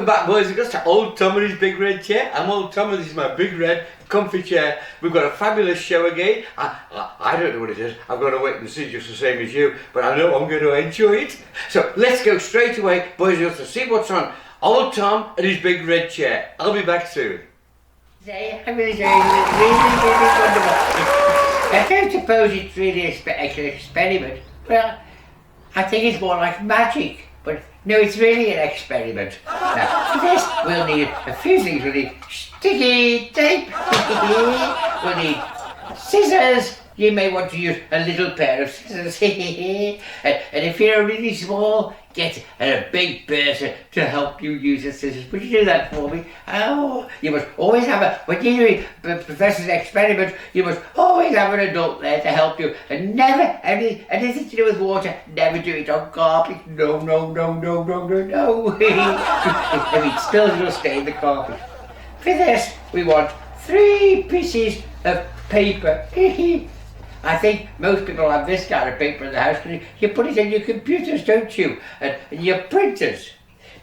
Welcome back, boys and girls, to Old Tom and his big red chair. I'm Old Tom and this is my big red comfy chair. We've got a fabulous show again. I don't know what it is. I've got to wait and see, just the same as you, but I know I'm going to enjoy it. So let's go straight away, boys and girls, to see what's on Old Tom and his big red chair. I'll be back soon. I'm really wonderful. I don't suppose it's really an experiment. Well, I think it's more like magic. But no, it's really an experiment. Now, for this, we'll need a few things. We'll need sticky tape. We'll need scissors. You may want to use a little pair of scissors. And if you're really small, get a big person to help you use the scissors. Would you do that for me? Oh, you must always have when you're doing Professor's experiment, you must always have an adult there to help you. And never, anything to do with water, never do it on carpet. No. I mean, spills will stay in the carpet. For this, we want 3 pieces of paper. I think most people have this kind of paper in the house because you put it in your computers, don't you? And your printers.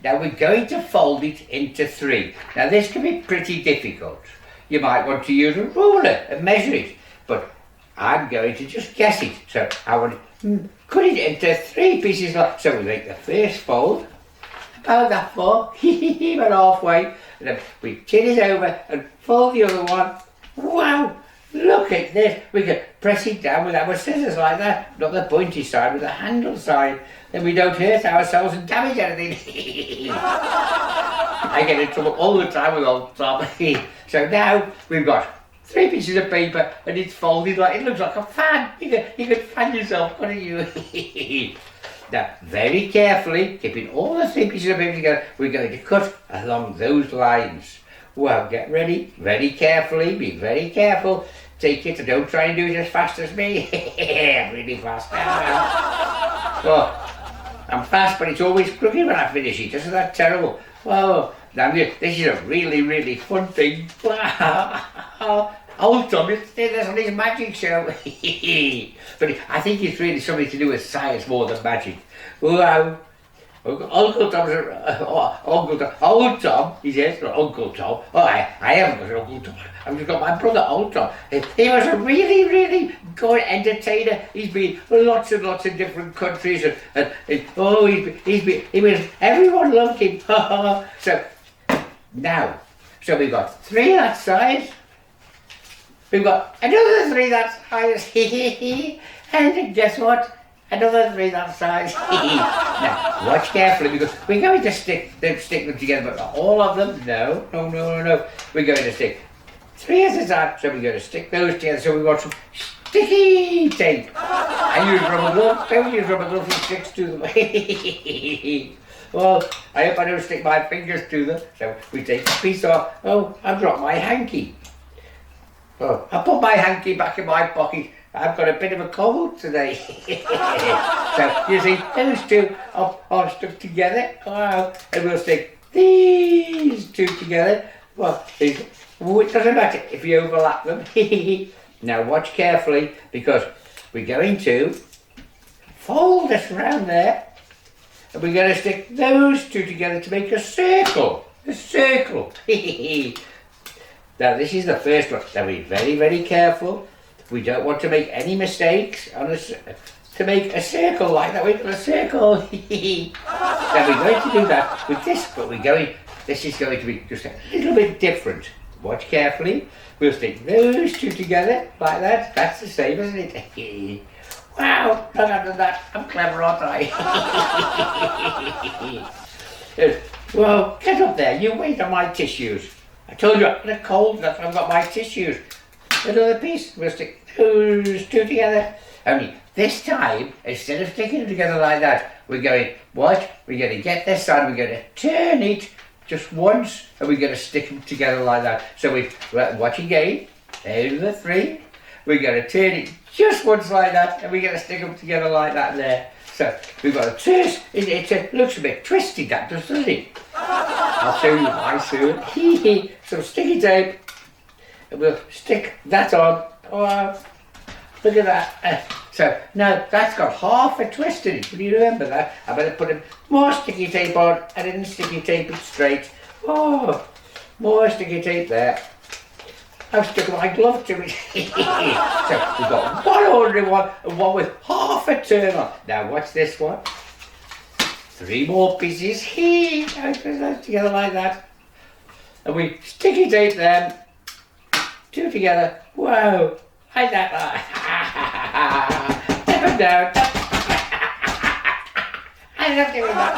Now we're going to fold it into 3. Now this can be pretty difficult. You might want to use a ruler and measure it, but I'm going to just guess it. So I want to cut it into 3 pieces. So we make the first fold, about that far, about halfway, and then we turn it over and fold the other one. Wow! Look at this, we can press it down with our scissors like that, not the pointy side, with the handle side, then we don't hurt ourselves and damage anything. I get in trouble all the time with Old Tom. So now we've got 3 pieces of paper and it's folded like, it looks like a fan. You can fan yourself, couldn't you? Now, very carefully, keeping all the 3 pieces of paper together, we're going to cut along those lines. Well, get ready, very carefully, be very careful. Take it, and don't try and do it as fast as me. I'm really fast now. Well, I'm fast, but it's always crooked when I finish it. Isn't that terrible? Well, this is a really fun thing. Old Tom is there's on his magic show. But I think it's really something to do with science more than magic. Wow. Uncle Tom's Old Tom, he says, not Uncle Tom. Oh, I haven't got an Uncle Tom. I've just got my brother Old Tom. He was a really good entertainer. He's been lots and lots of different countries, and he was everyone loved him. So we've got 3 that size. We've got another 3 that size. And guess what? Another 3 that size. Now, watch carefully because we're going to stick them together, but not all of them. No. We're going to stick 3 at a time, so we're going to stick those together. So we want some sticky tape. I use rubber gloves. Don't use rubber gloves, it sticks to them. Well, I hope I don't stick my fingers to them. So we take a piece off. Oh, I've dropped my hanky. Oh, I put my hanky back in my pocket. I've got a bit of a cold today. So you see, those 2 are stuck together. Wow. And we'll stick these 2 together. Well, it doesn't matter if you overlap them. Now watch carefully because we're going to fold this around there. And we're going to stick those 2 together to make a circle. A circle. Now this is the first one. Now be very careful. We don't want to make any mistakes to make a circle like that. We've got a circle. Now we're going to do that with this, but this is going to be just a little bit different. Watch carefully. We'll stick those 2 together like that. That's the same, isn't it? Wow, look at that. I'm clever, aren't I? Well, get up there. You wait on my tissues. I told you I've got a cold, that's why I've got my tissues. Another piece, we'll stick those 2 together. Only this time, instead of sticking them together like that, we're going to get this side, we're going to turn it just once, and we're going to stick them together like that. So watch again, there's the 3. We're going to turn it just once like that, and we're going to stick them together like that there. So we've got a twist. It looks a bit twisty, that doesn't it? I'll show you why soon. Some sticky tape. And we'll stick that on. Oh, look at that. So now that's got half a twist in it. Do you remember that? I better put more sticky tape on. I didn't sticky tape it straight. Oh, more sticky tape there. I've stuck my glove to it. So we've got one ordinary one and one with half a turn on. Now watch this one. 3 more pieces. I put those together like that. And we sticky tape them. 2 together. Whoa. Like that. Never down. I'm not doing that.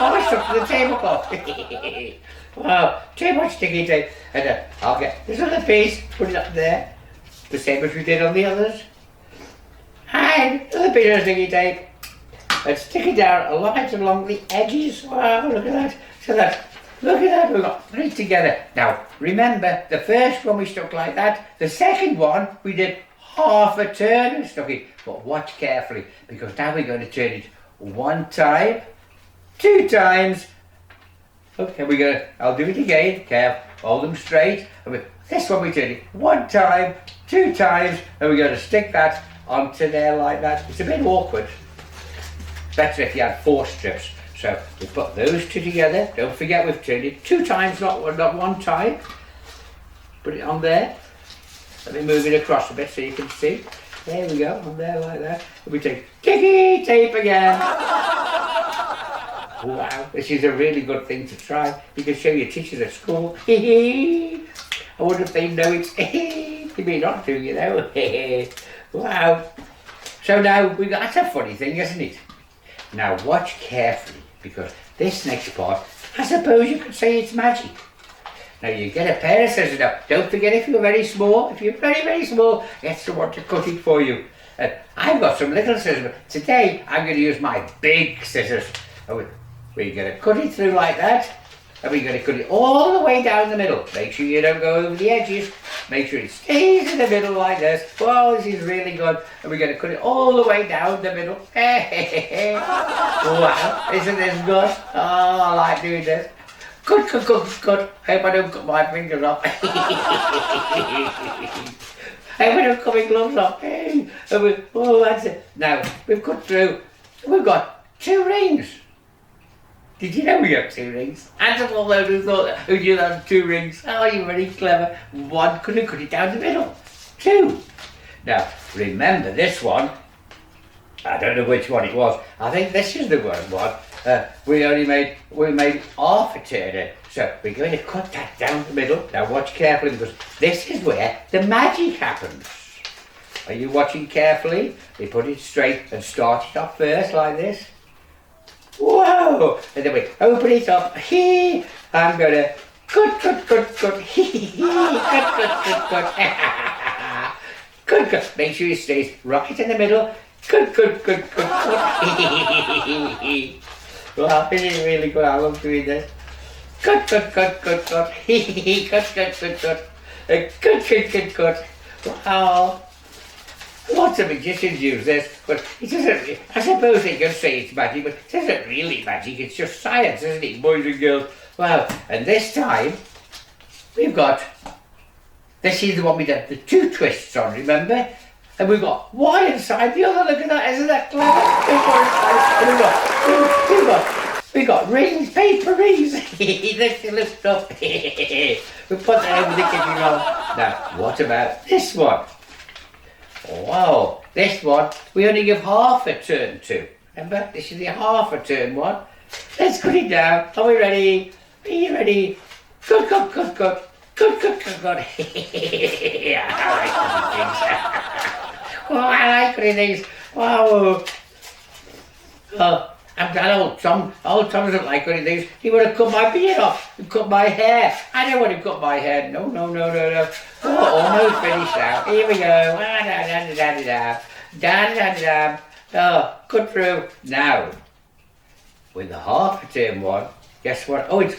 Oh, I stuck to the tablecloth. Wow, too much sticky tape. And I'll get this other piece, put it up there, the same as we did on the others. And another piece of sticky tape. And stick it down right along the edges. Wow, look at that. Look at that, we've got 3 together. Now, remember, the first one we stuck like that. The second one, we did half a turn and stuck it. But watch carefully, because now we're going to turn it 1 time, 2 times. Okay, I'll do it again. Careful, hold them straight. This one we turn it 1 time, 2 times, and we're going to stick that onto there like that. It's a bit awkward. Better if you had 4 strips. So we put those 2 together. Don't forget we've turned it 2 times, not 1 time. Put it on there. Let me move it across a bit so you can see. There we go, on there like that. And we take sticky tape again. Wow, this is a really good thing to try. You can show your teachers at school. I wonder if they know it's they may not do, you know. Wow. So now that's a funny thing, isn't it? Now watch carefully, because this next part, I suppose you could say it's magic. Now you get a pair of scissors now. Don't forget, if you're very small, if you're very, very small, get someone to cut it for you. I've got some little scissors, but today I'm going to use my big scissors. We're going to cut it through like that, and we're going to cut it all the way down the middle. Make sure you don't go over the edges. Make sure it stays in the middle like this. Whoa, this is really good. And we're going to cut it all the way down the middle. Wow, isn't this good? Oh, I like doing this. Cut. Hope I don't cut my fingers off. I hope I don't cut my gloves off. Oh, that's it. Now, we've cut through. We've got 2 rings. Did you know we have 2 rings? And of all those who knew that was 2 rings. Oh, you're very clever. 1, couldn't cut it down the middle. 2. Now, remember this one. I don't know which one it was. I think this is the one. We made half a turn. So we're going to cut that down the middle. Now watch carefully, because this is where the magic happens. Are you watching carefully? We put it straight and start it off first like this. Whoa! And then we open it up. I'm going to cut. Cut. Make sure it stays right in the middle. Cut. Wow, this is really good. I love doing this. Cut. Cut. Wow. Lots of magicians use this, but it isn't. I suppose they can say it's magic, but it isn't really magic. It's just science, isn't it, boys and girls? Wow. And this time, we've got. This is the one we did the 2 twists on, remember? And we've got one inside the other. Look at that, isn't that clever? We got rings, paper rings. This little stuff. We put that over the kitchen roll. Now, what about this one? Wow, this one we only give half a turn to. Remember, this is the half a turn one. Let's cut it down. Are we ready? Are you ready? Cut. I like cutting things. Wow. I'm glad old Tom doesn't like cutting things. He would have cut my beard off and cut my hair. I don't want to cut my hair. No. Oh, almost finished now. Here we go. Oh, cut through. Now, with the half a turn one, guess what? Oh, it's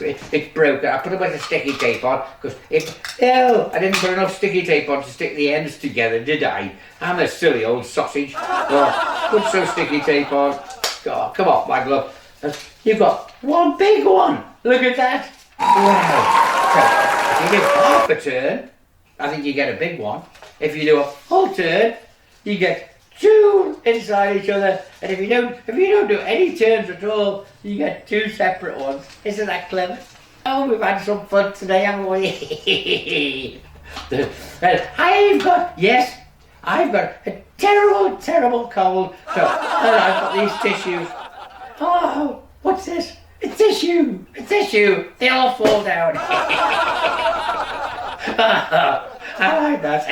broken. I put a bit of sticky tape on because I didn't put enough sticky tape on to stick the ends together, did I? I'm a silly old sausage. Oh, put some sticky tape on. Oh, come off my glove. You've got one big one. Look at that. Wow. So, if you do half a turn, I think you get a big one. If you do a full turn, you get two inside each other, and if you don't do any turns at all, you get two separate ones. Isn't that clever? Oh, we've had some fun today, haven't we? Well, I've got a terrible, terrible cold. So, and I've got these tissues. Oh, what's this? A tissue! A tissue! They all fall down. I like that.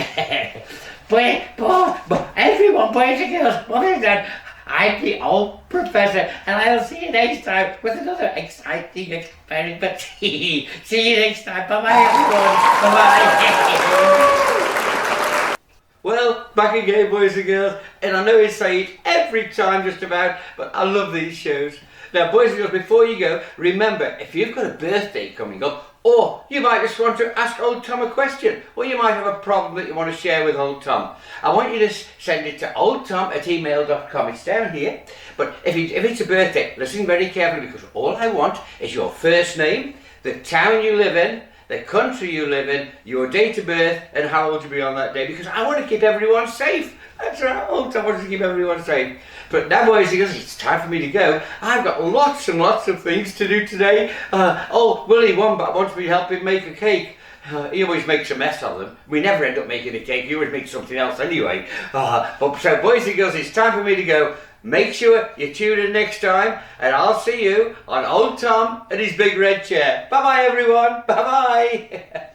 But everyone, boys and girls, what is that? I'm the old professor, and I'll see you next time with another exciting experiment. See you next time. Bye-bye, everyone. Bye-bye. Well, back again, boys and girls, and I know I say it every time just about, but I love these shows. Now, boys and girls, before you go, remember, if you've got a birthday coming up, or you might just want to ask Old Tom a question, or you might have a problem that you want to share with Old Tom, I want you to send it to oldtom@email.com. It's down here. But if it's a birthday, listen very carefully, because all I want is your first name, the town you live in, the country you live in, your date of birth, and how old you'll be on that day, because I want to keep everyone safe. That's right, Old Tom wants to keep everyone safe. But now, boys and girls, it's time for me to go. I've got lots and lots of things to do today. Willie Wombat wants me to help him make a cake. He always makes a mess of them. We never end up making a cake. He always makes something else anyway. So, boys and girls, it's time for me to go. Make sure you tune in next time, and I'll see you on Old Tom and his big red chair. Bye-bye, everyone. Bye-bye.